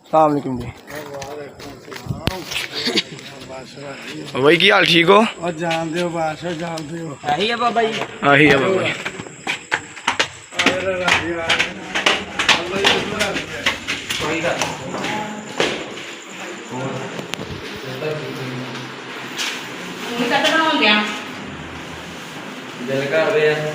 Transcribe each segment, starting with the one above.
अस्सलाम वालेकुम जी। भाई की हाल ठीक हो? जानते हो बादशाह, जानते हो आही है बाबा जी, आही है बाबा जी। कोई गल दिल कर रहे हैं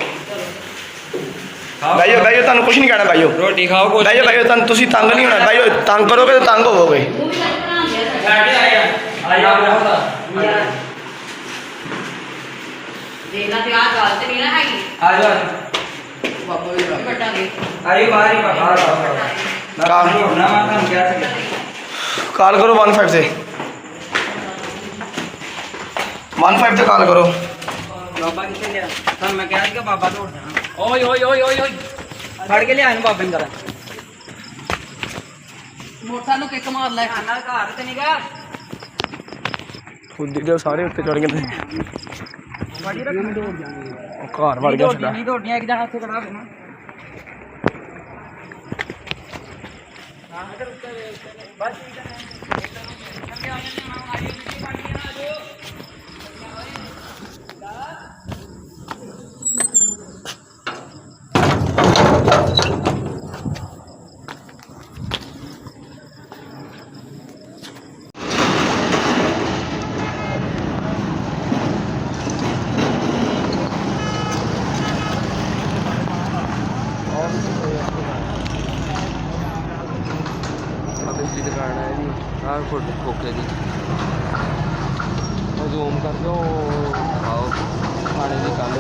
भाइयों भाइयों तुहानू कुछ नहीं कहना भाइयों। रोटी खाओ कुछ भाइयों भाइयों तुहानू तुसी तंग नहीं होना भाइयों, तंग करोगे तो तंग होवोगे। साढ़े आया आया देखना ते आ गल ते नहीं ना हैगी आ जाओ बट्टा दे आई बाहर ही बाहर आओ काम नहीं होना मैं तुम क्या सके कॉल करो 15 से, 15 से कॉल करो। बाबा किथे लिया तुम मैं क्या कि बाबा तोड़ देना ओए ओए ओए ओए ओए फड़ के लिया इन बाबे ने मोटा नु किक मार ले खाना घर ते नहीं गा खुद जो सारे उत्ते चढ़ गए थे, बड़ी रख दौड़ जाएंगे घर वड़ गया सीधा। नहीं दौड़नियां एक जना उत्ते खड़ा होवे ना बस बिजली दुकान है जी खोखे की जूम कर दो आओ खाने की कल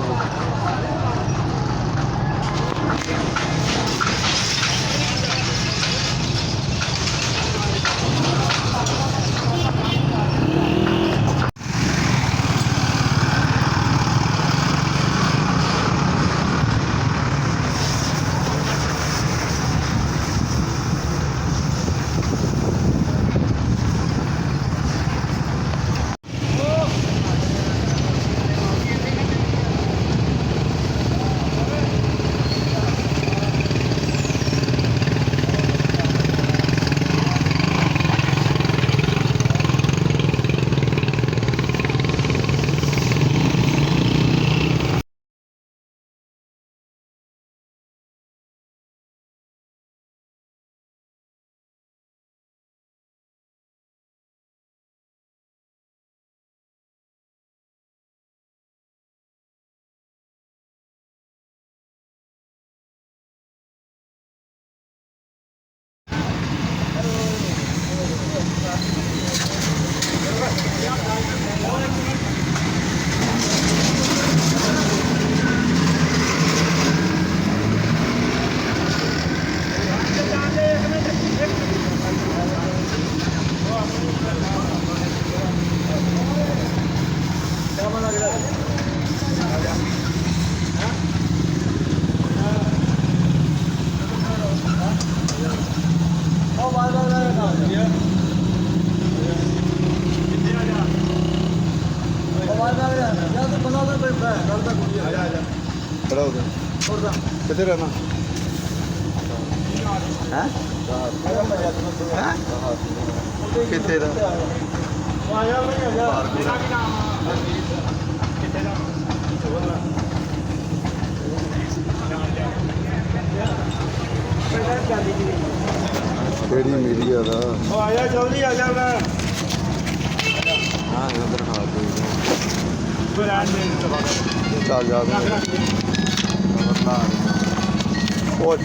कितने रहना है कितने मीडिया का आया जल्दी आ जा मैं हाँ उधर खा चल जा और